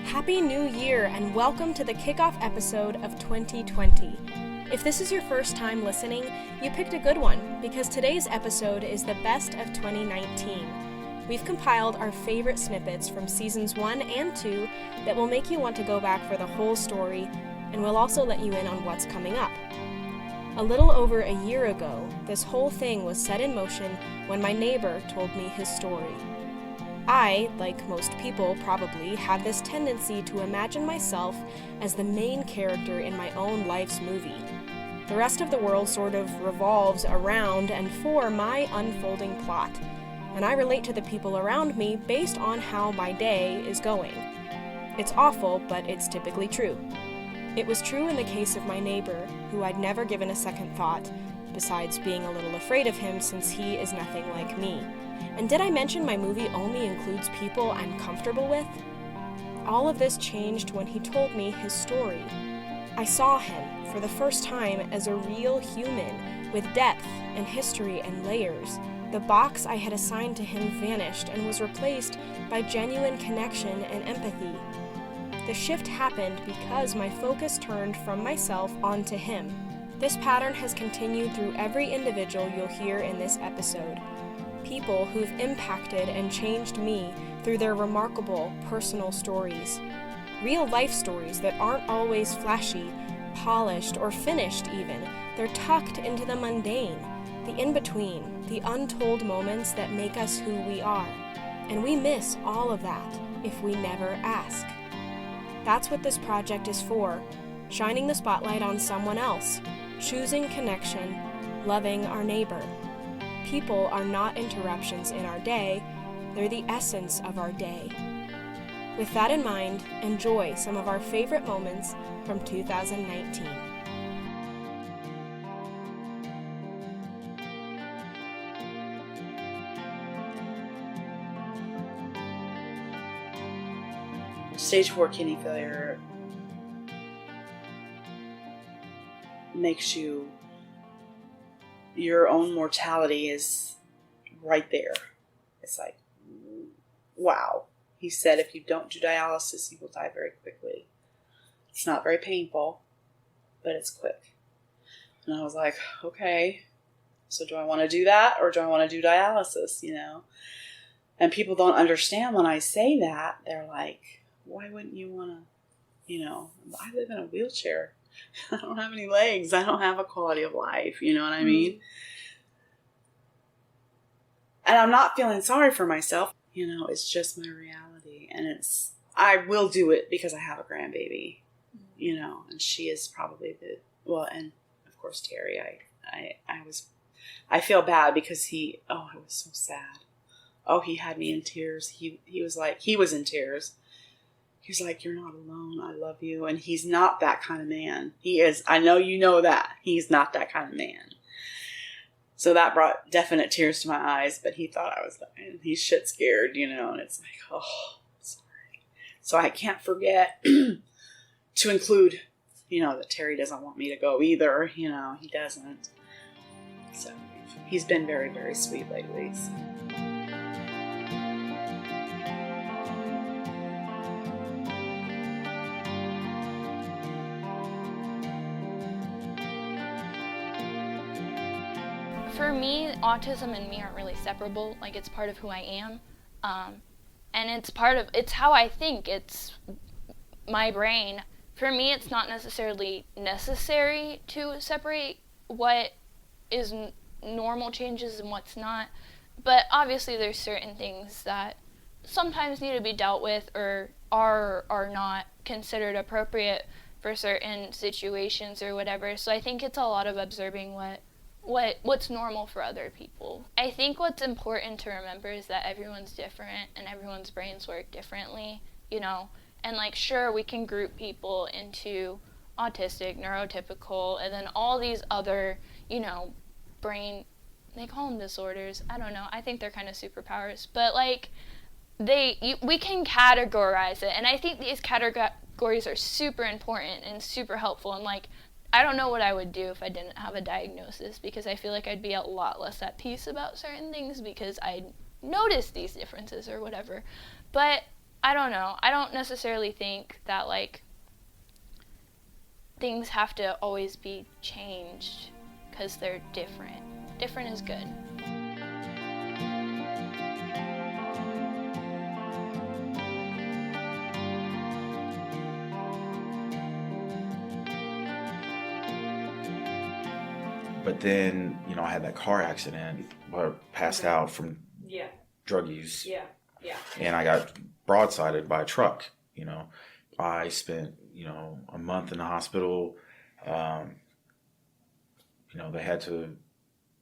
Happy New Year and welcome to the kickoff episode of 2020. If this is your first time listening, you picked a good one because today's episode is the best of 2019. We've compiled our favorite snippets from seasons 1 and 2 that will make you want to go back for the whole story, and we'll also let you in on what's coming up. A little over a year ago, this whole thing was set in motion when my neighbor told me his story. I, like most people probably, have this tendency to imagine myself as the main character in my own life's movie. The rest of the world sort of revolves around and for my unfolding plot, and I relate to the people around me based on how my day is going. It's awful, but it's typically true. It was true in the case of my neighbor, who I'd never given a second thought, besides being a little afraid of him since he is nothing like me. And did I mention my movie only includes people I'm comfortable with? All of this changed when he told me his story. I saw him, for the first time, as a real human, with depth and history and layers. The box I had assigned to him vanished and was replaced by genuine connection and empathy. The shift happened because my focus turned from myself onto him. This pattern has continued through every individual you'll hear in this episode. People who've impacted and changed me through their remarkable personal stories. Real life stories that aren't always flashy, polished, or finished even. They're tucked into the mundane, the in-between, the untold moments that make us who we are. And we miss all of that if we never ask. That's what this project is for, shining the spotlight on someone else, choosing connection, loving our neighbor. People are not interruptions in our day, they're the essence of our day. With that in mind, enjoy some of our favorite moments from 2019. Stage 4 kidney failure makes you, your own mortality is right there. It's like, wow. He said if you don't do dialysis, you will die very quickly. It's not very painful, but it's quick. And I was like, okay, so do I want to do that or do I want to do dialysis, And people don't understand when I say that. They're like, why wouldn't you want to, I live in a wheelchair. I don't have any legs. I don't have a quality of life. You know what I mean? And I'm not feeling sorry for myself. It's just my reality. And I will do it because I have a grandbaby, and she is probably and of course Terry, I feel bad because I was so sad. Oh, he had me in tears. He was in tears. He's like, you're not alone. I love you. And he's not that kind of man. He is. I know you know that. He's not that kind of man. So that brought definite tears to my eyes, but he thought I was dying. He's shit scared, and it's like, oh, sorry. So I can't forget to include, that Terry doesn't want me to go either. He doesn't. So he's been very, very sweet lately. So. For me, autism and me aren't really separable. Like, it's part of who I am. And it's how I think. It's my brain. For me, it's not necessarily necessary to separate what is normal changes and what's not. But obviously there's certain things that sometimes need to be dealt with or are not considered appropriate for certain situations or whatever. So I think it's a lot of observing what's normal for other people. I think what's important to remember is that everyone's different and everyone's brains work differently, and sure, we can group people into autistic, neurotypical, and then all these other, brain, they call them disorders. I don't know. I think they're kind of superpowers, but we can categorize it, and I think these categories are super important and super helpful, and I don't know what I would do if I didn't have a diagnosis, because I feel like I'd be a lot less at peace about certain things because I noticed these differences or whatever. But I don't know. I don't necessarily think that, like, things have to always be changed because they're different. Different is good. But then, you know, I had that car accident where I passed out from drug use. Yeah. And I got broadsided by a truck, you know. I spent, you know, a month in the hospital. You know, they had to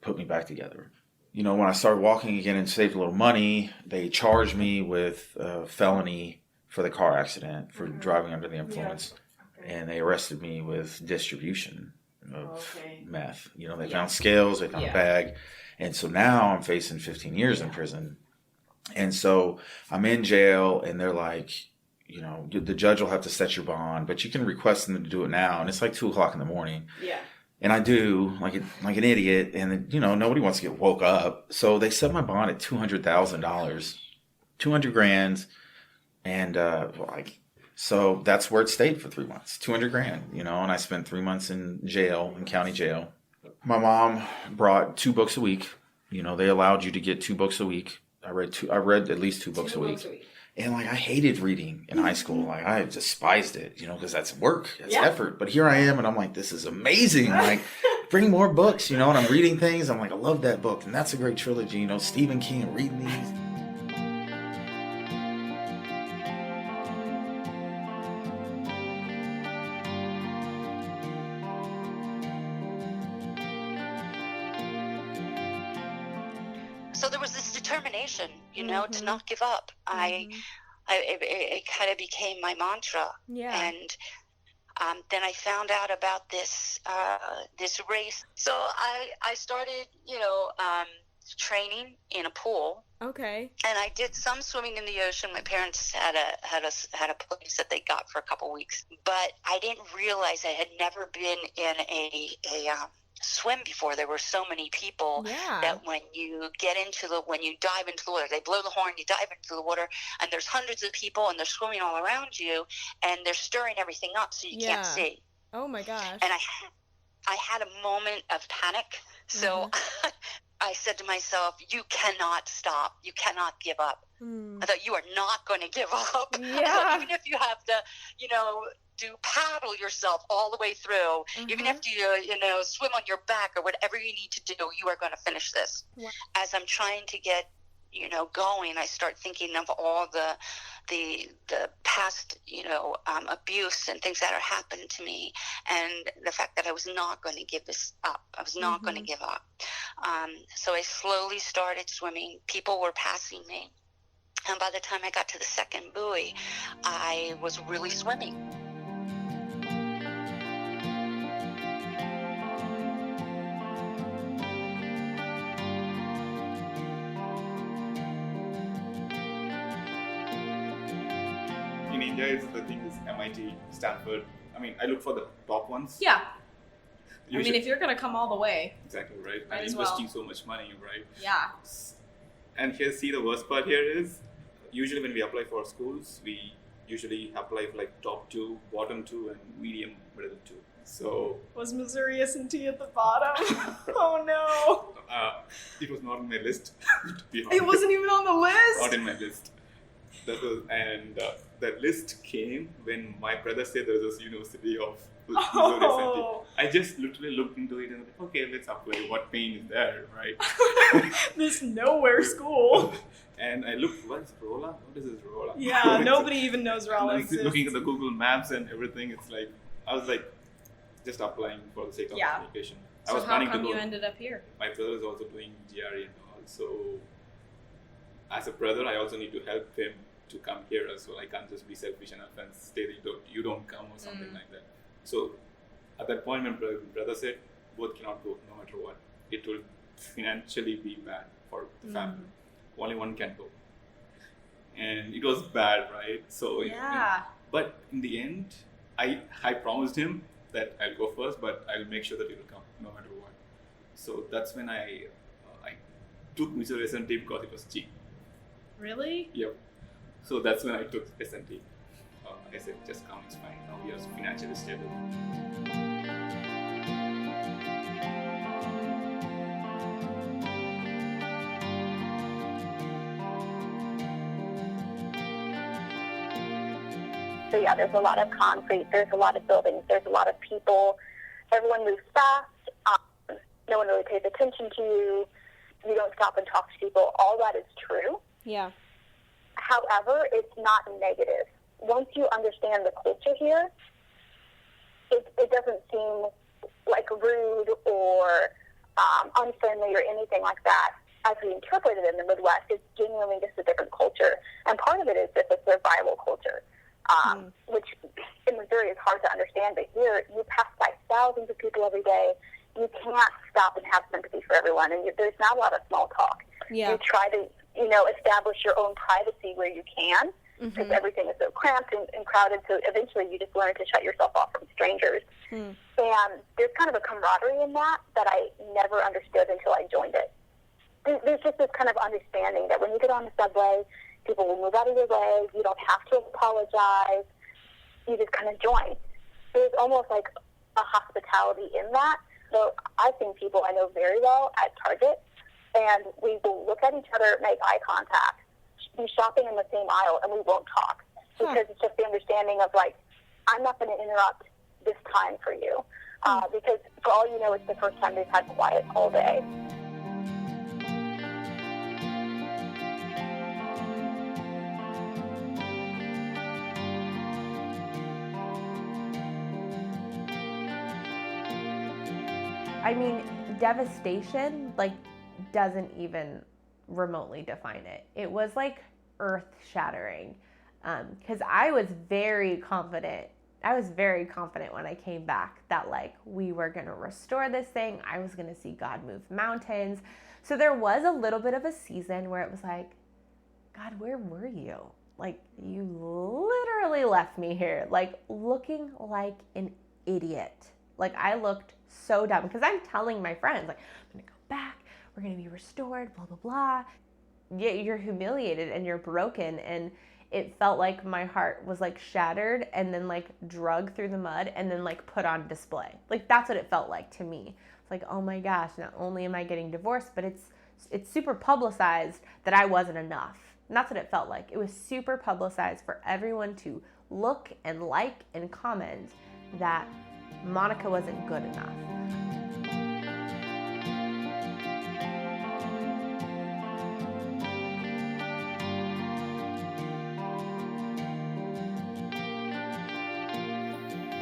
put me back together. You know, when I started walking again and saved a little money, they charged me with a felony for the car accident for driving under the influence. Yeah. Okay. And they arrested me with distribution of meth. You know, they found scales, they found a bag. And so now I'm facing 15 years in prison. And so I'm in jail and they're like, you know, the judge will have to set your bond, but you can request them to do it now. And it's like 2:00 in the morning. Yeah. And I do, like an idiot. And, you know, nobody wants to get woke up. So they set my bond at $200,000, 200 grand. And, so that's where it stayed for 3 months, 200 grand, you know, and I spent 3 months in jail, in county jail. My mom brought 2 books a week. You know, they allowed you to get 2 books a week. I read at least 2 books a week. And like, I hated reading in high school. Like, I despised it, you know, because that's work, that's effort. But here I am, and I'm like, this is amazing. Like, bring more books, you know, and I'm reading things. I'm like, I love that book. And that's a great trilogy, you know, Stephen King, reading these. So there was this determination, you know, to not give up. It kind of became my mantra. Yeah. And then I found out about this race. So I started, you know, training in a pool. Okay. And I did some swimming in the ocean. My parents had a place that they got for a couple weeks, but I didn't realize I had never been in a swim before. There were so many people that when you dive into the water, they blow the horn, you dive into the water, and there's hundreds of people and they're swimming all around you and they're stirring everything up so you can't see. Oh my gosh. And I had a moment of panic. So I said to myself, you cannot stop. You cannot give up. I thought, you are not going to give up. I thought, even if you have to, you know, paddle yourself all the way through, even if you know, swim on your back or whatever you need to do, you are going to finish this. Wow. As I'm trying to get, you know, going, I start thinking of all the past, you know, abuse and things that are happened to me, and the fact that I was not going to give this up. I was not going to give up. So I slowly started swimming. People were passing me. And by the time I got to the second buoy, I was really swimming. In India, the thing is MIT, Stanford. I mean, I look for the top ones. Yeah. Usually, I mean, if you're going to come all the way. Exactly, right? Might And as investing well. so much money, right? Yeah. And the worst part here is, usually when we apply for schools, we usually apply for like top 2, bottom 2, and medium middle 2. So Was Missouri S&T at the bottom? Oh no. it was not on my list, to be honest. It wasn't even on the list? Not in my list. That list came when my brother said there was this university of Missouri Oh. S&T. I just literally looked into it and okay, let's apply. What pain is there, right? This nowhere school. And I looked, what is Rolla? What is this Rolla? Yeah, nobody even knows Rolla And exists. looking at the Google Maps and everything, it's like, I was like, just applying for the sake of education. I So was how planning come to go. you ended up here? My brother is also doing GRE and all, so as a brother, I also need to help him to come here as well. I can't just be selfish enough and stay there, you don't come or something like that. So at that point, my brother said, both cannot go no matter what. It will financially be bad for the family. Only one can go. And it was bad, right? So but in the end, I promised him that I'll go first, but I'll make sure that he will come no matter what. So that's when I took Missouri S&T because it was cheap. Really? Yep. So that's when I took S&T. I said, just come, it's fine. Now we are financially stable. So yeah, there's a lot of concrete, there's a lot of buildings, there's a lot of people. Everyone moves fast. No one really pays attention to you. You don't stop and talk to people. All that is true. Yeah. However, it's not negative. Once you understand the culture here, it doesn't seem like rude or unfriendly or anything like that. As we interpret it in the Midwest, it's genuinely just a different culture. And part of it is just a survival culture. Which in Missouri is hard to understand, but here you pass by thousands of people every day. You can't stop and have sympathy for everyone, and there's not a lot of small talk. Yeah. You try to, establish your own privacy where you can, because everything is so cramped and crowded, so eventually you just learn to shut yourself off from strangers. And there's kind of a camaraderie in that I never understood until I joined it. There's just this kind of understanding that when you get on the subway, people will move out of your way. You don't have to apologize. You just kind of join. There's almost like a hospitality in that. So I've seen people I know very well at Target, and we will look at each other, make eye contact, be shopping in the same aisle, and we won't talk. Because it's just the understanding of, like, I'm not going to interrupt this time for you. Because for all you know, it's the first time they've had quiet all day. I mean, devastation, doesn't even remotely define it. It was, earth-shattering. Because I was very confident when I came back that, we were going to restore this thing. I was going to see God move mountains. So there was a little bit of a season where it was like, God, where were you? You literally left me here, looking like an idiot. I looked so dumb because I'm telling my friends, I'm going to go back, we're going to be restored, blah, blah, blah. Yet you're humiliated and you're broken, and it felt like my heart was shattered and then drug through the mud and then put on display. That's what it felt like to me. It's oh my gosh, not only am I getting divorced, but it's super publicized that I wasn't enough. And that's what it felt like. It was super publicized for everyone to look and and comment that Monica wasn't good enough.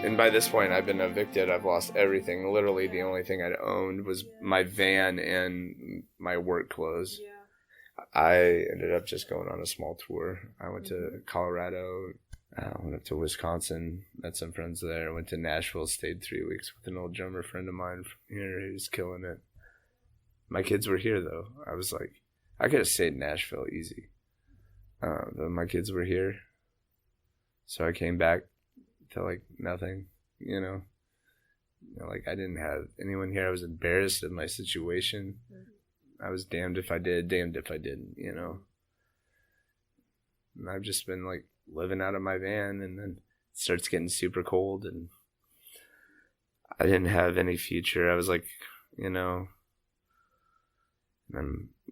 And by this point, I've been evicted. I've lost everything. Literally, the only thing I'd owned was my van and my work clothes. Yeah. I ended up just going on a small tour. I went to Colorado, went up to Wisconsin, met some friends there, went to Nashville, stayed 3 weeks with an old drummer friend of mine from here who's killing it. My kids were here, though. I was I could have stayed in Nashville easy. But my kids were here. So I came back to nothing, I didn't have anyone here. I was embarrassed of my situation. I was damned if I did, damned if I didn't, And I've just been living out of my van, and then it starts getting super cold, and I didn't have any future. I was I'm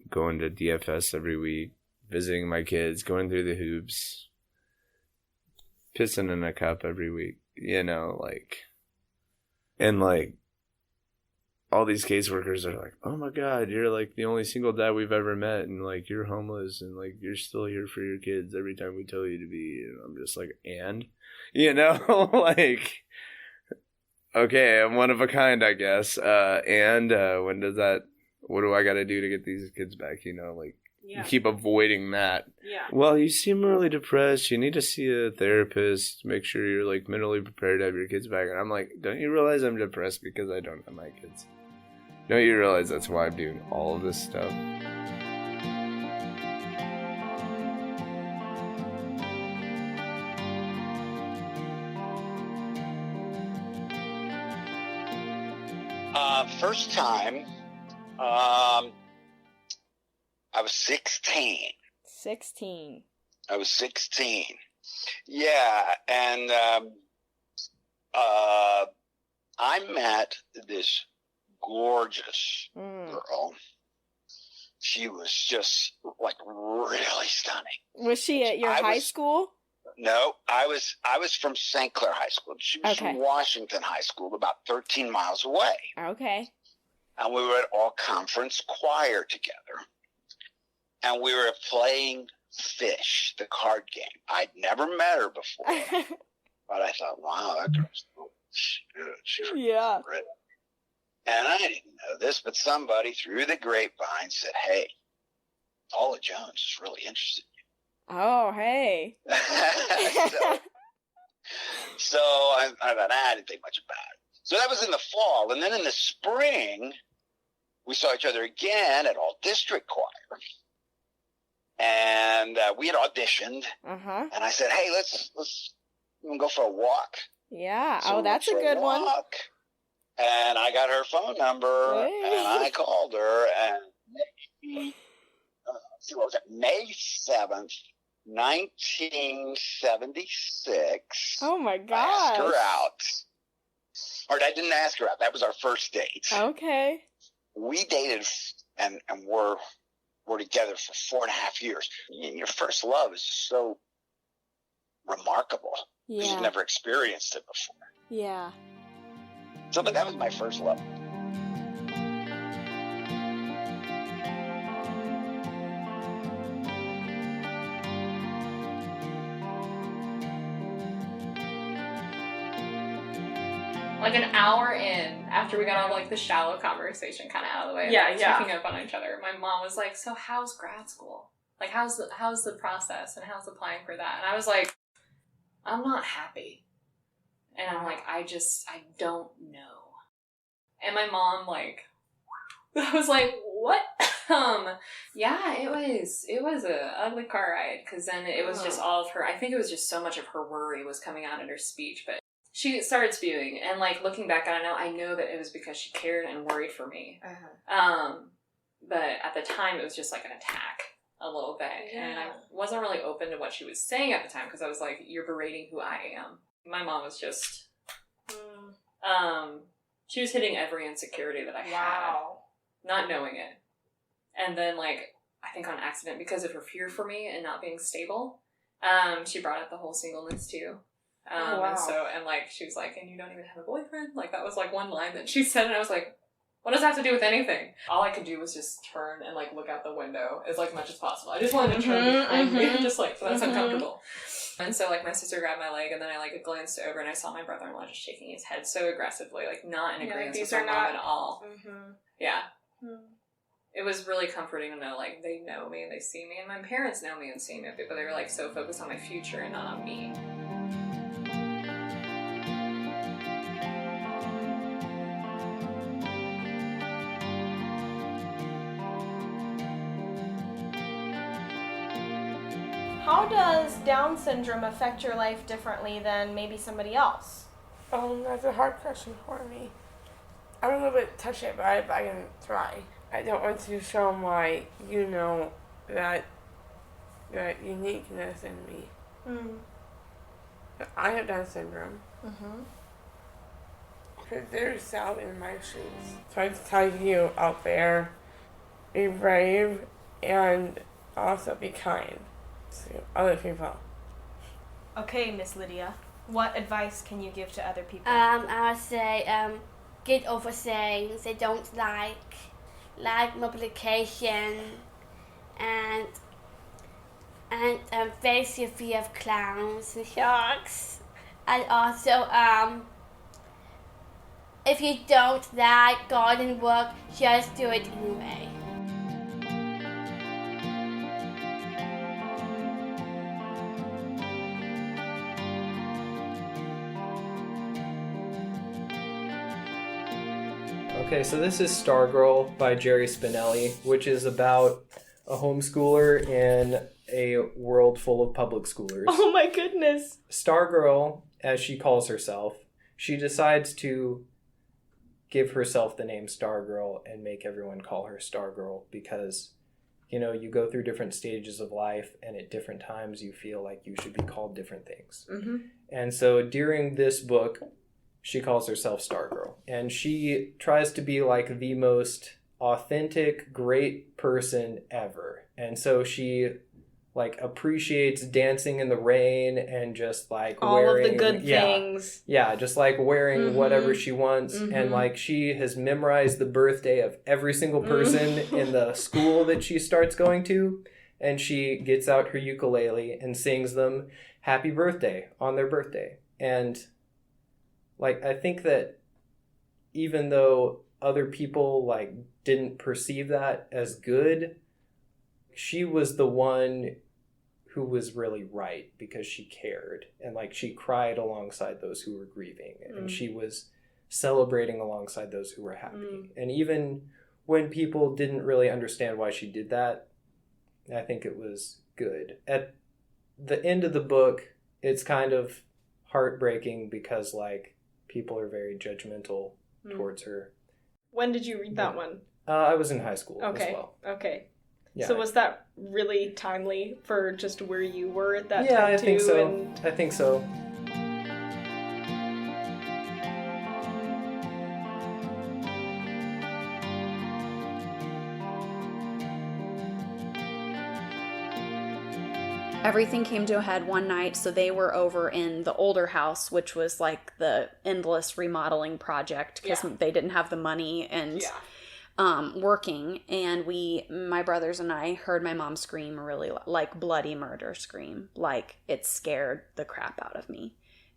going to DFS every week, visiting my kids, going through the hoops, pissing in a cup every week, and all these caseworkers are oh my God, you're the only single dad we've ever met, and you're homeless, and you're still here for your kids every time we tell you to be. And I'm just and okay, I'm one of a kind, I guess. When does that? What do I got to do to get these kids back? You keep avoiding that. Yeah. Well, you seem really depressed. You need to see a therapist. Make sure you're mentally prepared to have your kids back. And I'm don't you realize I'm depressed because I don't have my kids? Don't you realize that's why I'm doing all of this stuff? First time, I was 16. 16. I was 16. Yeah, and I met this gorgeous girl. She was just like really stunning. Was she at your high school? No, I was from St. Clair High School. She was from Washington High School, about 13 miles away. Okay. And we were at all conference choir together. And we were playing Fish, the card game. I'd never met her before. But I thought, wow, that girl's good. She's pretty. And I didn't know this, but somebody through the grapevine said, hey, Paula Jones is really interested in you. Oh, hey. so I thought, I didn't think much about it. So that was in the fall. And then in the spring, we saw each other again at all district choir. And we had auditioned. And I said, hey, let's go for a walk. Yeah. So that's a good one. And I got her phone number, and I called her, and what was it, May 7th, 1976. Oh, my gosh. I asked her out. Or I didn't ask her out. That was our first date. Okay. We dated and were together for 4.5 years. And your first love is just so remarkable. Because you've never experienced it before. Yeah. So, but that was my first love. Like an hour in, after we got all like the shallow conversation kind of out of the way, checking up on each other, my mom was like, "So how's grad school? Like how's the process and how's applying for that?" And I was like, "I'm not happy," and I'm like, "I don't know." And my mom like, I was like, "What?" Yeah, it was a ugly car ride because then it was just all of her. I think it was just so much of her worry was coming out in her speech, but. She started spewing, and like looking back, I know that it was because she cared and worried for me. But at the time, it was just like an attack a little bit, and I wasn't really open to what she was saying at the time because I was like, "You're berating who I am." My mom was just, she was hitting every insecurity that I had, not knowing it, and then like I think on accident because of her fear for me and not being stable, she brought up the whole singleness too. And like she was like, and you don't even have a boyfriend? Like that was like one line that she said, and I was like, what does that have to do with anything? All I could do was just turn and like look out the window as like much as possible. I just wanted to turn behind me, just like so that's uncomfortable. And so like my sister grabbed my leg, and then I like glanced over and I saw my brother-in-law just shaking his head so aggressively, like not in agreement with my mom at all. It was really comforting to know like they know me and they see me, and my parents know me and see me, but they were like so focused on my future and not on me. How does Down syndrome affect your life differently than maybe somebody else? That's a hard question for me. I'm a little bit touchy about it, but I can try. I don't want to show my, that uniqueness in me. But I have Down syndrome. Put yourself in my shoes. So I tell you out there, be brave and also be kind to other people. Okay, Miss Lydia, what advice can you give to other people? I would say get over things they don't like multiplication, and face your fear of clowns and sharks, and also if you don't like garden work, just do it anyway. Okay, so this is Stargirl by Jerry Spinelli, which is about a homeschooler in a world full of public schoolers. Oh my goodness. Stargirl, as she calls herself, she decides to give herself the name Stargirl and make everyone call her Stargirl because you know, you go through different stages of life, and at different times you feel like you should be called different things. Mm-hmm. And so during this book, she calls herself Stargirl, and she tries to be like the most authentic, great person ever. And so she like appreciates dancing in the rain and just like all wearing of the good things. Yeah, just like wearing Mm-hmm. whatever she wants. Mm-hmm. And like she has memorized the birthday of every single person in the school that she starts going to. And she gets out her ukulele and sings them happy birthday on their birthday. And like, I think that even though other people like didn't perceive that as good, she was the one who was really right because she cared, and like she cried alongside those who were grieving, and she was celebrating alongside those who were happy. And even when people didn't really understand why she did that, I think it was good. At the end of the book, it's kind of heartbreaking because like people are very judgmental towards her. When did you read that one? I was in high school as Okay. well. Okay. Yeah. So was that really timely for just where you were at that time too? Yeah, I think so. I think so. Everything came to a head one night, so they were over in the older house, which was like the endless remodeling project because they didn't have the money and working. And my brothers and I heard my mom scream really like bloody murder scream, like it scared the crap out of me.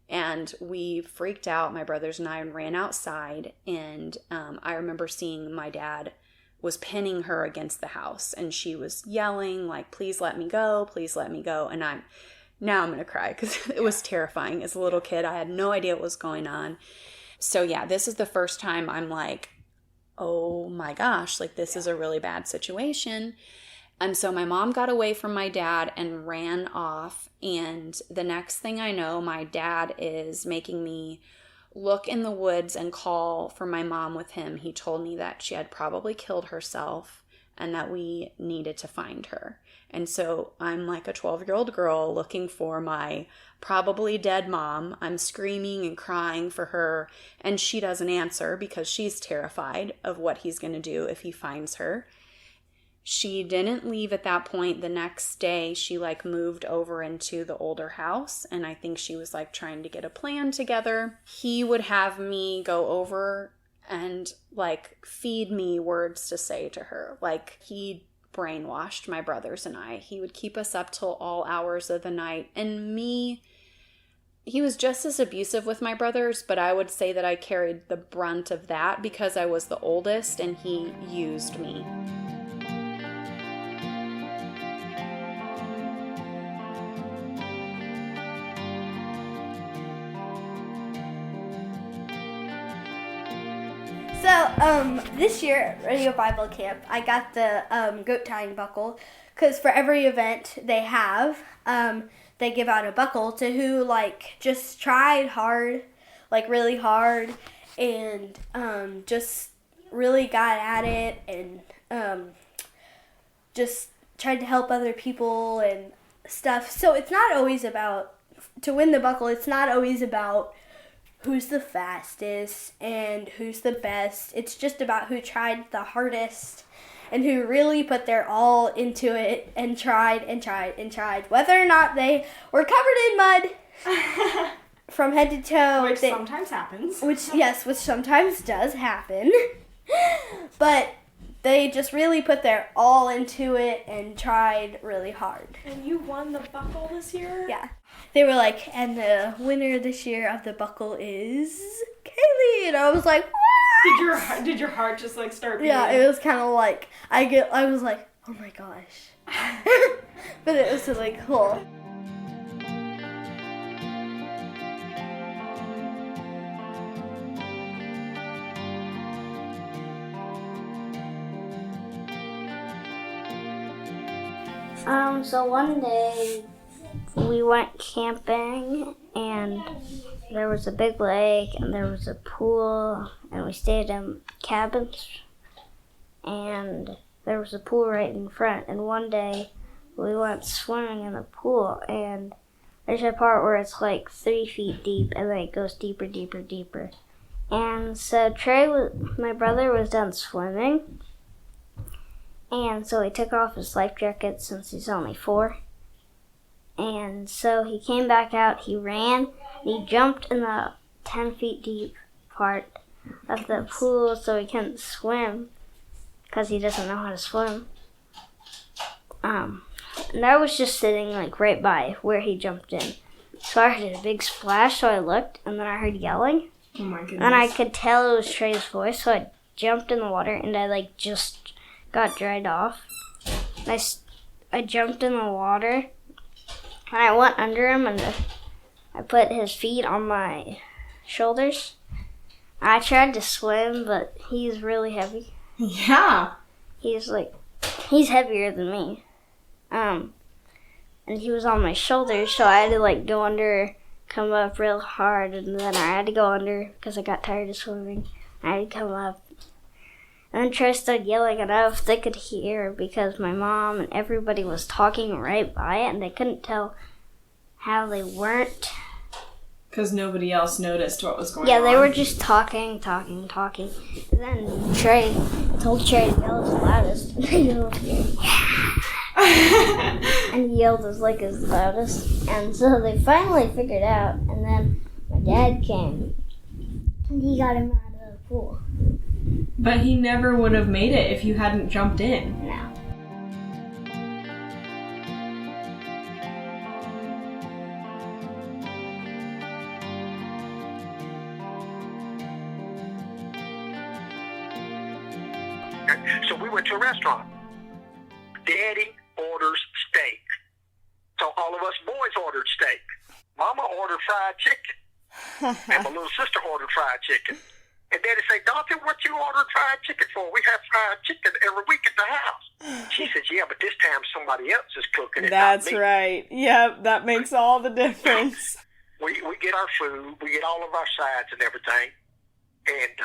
And we freaked out, my brothers and I, and ran outside. And I remember seeing my dad was pinning her against the house, and she was yelling like, please let me go, please let me go. And I'm going to cry because it was terrifying. As a little kid, I had no idea what was going on. So yeah, this is the first time I'm like, oh my gosh, like this is a really bad situation. And so my mom got away from my dad and ran off. And the next thing I know, my dad is making me look in the woods and call for my mom with him. He told me that she had probably killed herself and that we needed to find her. And so I'm like a 12-year-old girl looking for my probably dead mom. I'm screaming and crying for her, and she doesn't answer because she's terrified of what he's going to do if he finds her. She didn't leave at that point. The next day, she like moved over into the older house, and I think she was like trying to get a plan together. He would have me go over and like feed me words to say to her. Like he brainwashed my brothers and I. He would keep us up till all hours of the night. And he was just as abusive with my brothers, but I would say that I carried the brunt of that because I was the oldest and he used me. So, this year at Radio Bible Camp, I got the goat tying buckle, because for every event they have, they give out a buckle to who, like, just tried hard, like, really hard, and just really got at it, and just tried to help other people and stuff. So it's not always about, to win the buckle, it's not always about who's the fastest and who's the best. It's just about who tried the hardest and who really put their all into it and tried and tried and tried. Whether or not they were covered in mud from head to toe. Which sometimes happens. Which sometimes does happen. But they just really put their all into it and tried really hard. And you won the buckle this year? Yeah. They were like, and the winner this year of the buckle is Kaylee. And I was like, what? Did your heart just like start beating? Yeah, it was kind of like, I was like, oh my gosh. But it was really cool. So one day we went camping and there was a big lake and there was a pool and we stayed in cabins and there was a pool right in front. And one day we went swimming in the pool, and there's a part where it's like 3 feet deep, and then it goes deeper, deeper, deeper. And so my brother was done swimming, and so he took off his life jacket since he's only 4. And so he came back out, he ran, and he jumped in the 10 feet deep part of the pool so he couldn't swim because he doesn't know how to swim. And I was just sitting like right by where he jumped in. So I heard a big splash, so I looked, and then I heard yelling. Oh my goodness. And I could tell it was Trey's voice, so I jumped in the water, and I like just got dried off. And I jumped in the water, and I went under him, and I put his feet on my shoulders. I tried to swim, but he's really heavy. Yeah. He's heavier than me. And he was on my shoulders, so I had to like go under, come up real hard, and then I had to go under because I got tired of swimming. I had to come up. And then Trey started yelling, and I don't know if they could hear because my mom and everybody was talking right by it, and they couldn't tell how they weren't. Because nobody else noticed what was going on. Yeah, they were just talking. And then Trey told Trey to yell his loudest. And he yelled as loudest. And so they finally figured out, and then my dad came, and he got him out of the pool. But he never would have made it if you hadn't jumped in. No. So we went to a restaurant. Daddy orders steak. So all of us boys ordered steak. Mama ordered fried chicken. And my little sister ordered fried chicken. And Daddy said, Dorothy, what you ordered fried chicken for? We have fried chicken every week at the house. She said, yeah, but this time somebody else is cooking it. That's not me. right. Yep, that makes all the difference. We get our food. We get all of our sides and everything. And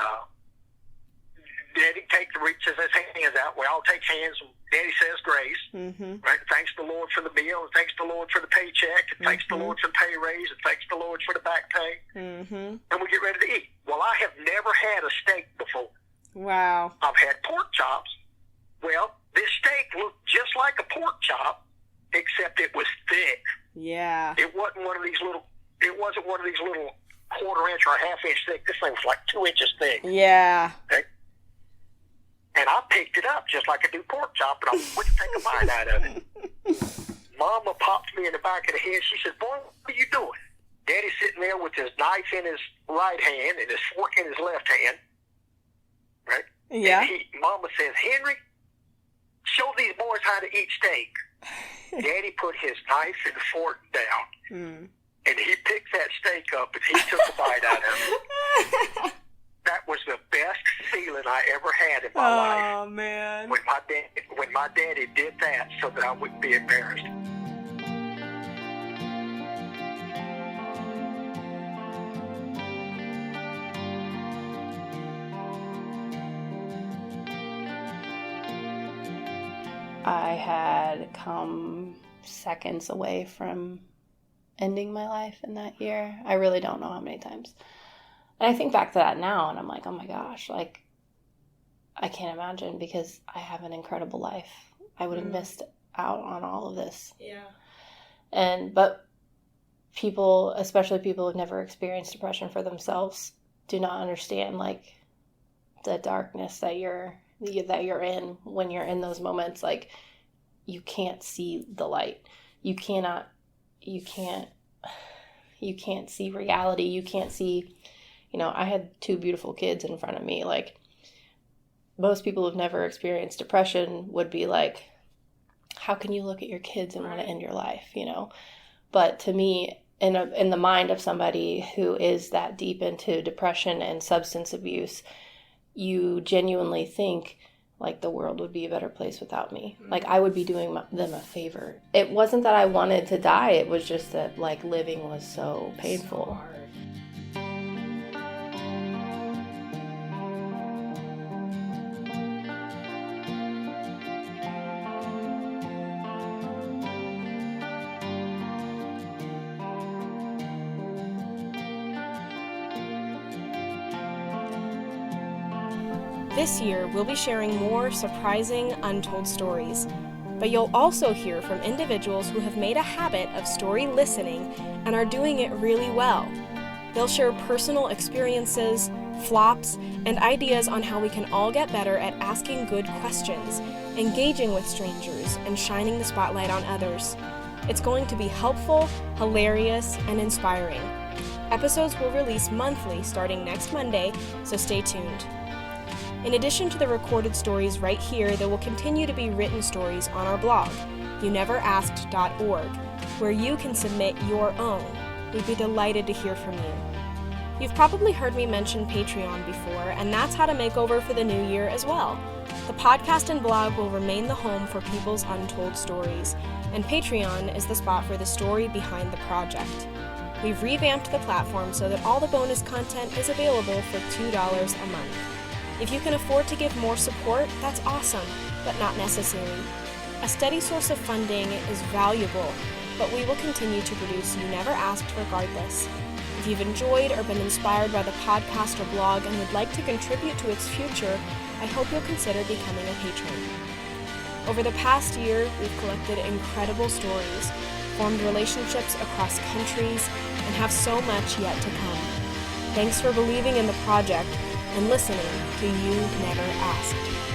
Daddy reaches his hands out. We all take hands. Daddy says grace. Mm-hmm. Right? Thanks the Lord for the meal. And thanks the Lord for the paycheck. And thanks the Lord for the pay raise. And thanks the Lord for the back pay. Mm-hmm. And we get ready to eat. Well, I have never had a steak before. Wow. I've had pork chops. Well, this steak looked just like a pork chop, except it was thick. Yeah. It wasn't one of these little quarter-inch or a half-inch thick. This thing was like 2 inches thick. Yeah. Okay? And I picked it up just like I do pork chop, and I went to take a bite out of it. Mama popped me in the back of the head. She said, boy, what are you doing? Daddy's sitting there with his knife in his right hand and his fork in his left hand. Right? Yeah. And Mama says, Henry, show these boys how to eat steak. Daddy put his knife and fork down, and he picked that steak up, and he took a bite out of it. That was the best feeling I ever had in my life. Oh, man. When my daddy did that so that I wouldn't be embarrassed. I had come seconds away from ending my life in that year. I really don't know how many times. And I think back to that now, and I'm like, oh my gosh, like, I can't imagine, because I have an incredible life. I would have missed out on all of this. Yeah. But people, especially people who've never experienced depression for themselves, do not understand, like, the darkness that you're in when you're in those moments. Like, you can't see the light. You can't see reality. You can't see, I had 2 beautiful kids in front of me. Like, most people who've never experienced depression would be like, how can you look at your kids and want to end your life, But to me, in the mind of somebody who is that deep into depression and substance abuse, you genuinely think, like, the world would be a better place without me. Like, I would be doing them a favor. It wasn't that I wanted to die. It was just that, like, living was so painful. This year, we'll be sharing more surprising, untold stories. But you'll also hear from individuals who have made a habit of story listening and are doing it really well. They'll share personal experiences, flops, and ideas on how we can all get better at asking good questions, engaging with strangers, and shining the spotlight on others. It's going to be helpful, hilarious, and inspiring. Episodes will release monthly starting next Monday, so stay tuned. In addition to the recorded stories right here, there will continue to be written stories on our blog, youneverasked.org, where you can submit your own. We'd be delighted to hear from you. You've probably heard me mention Patreon before, and that's how to make over for the new year as well. The podcast and blog will remain the home for people's untold stories, and Patreon is the spot for the story behind the project. We've revamped the platform so that all the bonus content is available for $2 a month. If you can afford to give more support, that's awesome, but not necessary. A steady source of funding is valuable, but we will continue to produce You Never Asked regardless. If you've enjoyed or been inspired by the podcast or blog and would like to contribute to its future, I hope you'll consider becoming a patron. Over the past year, we've collected incredible stories, formed relationships across countries, and have so much yet to come. Thanks for believing in the project and listening to You Never Asked.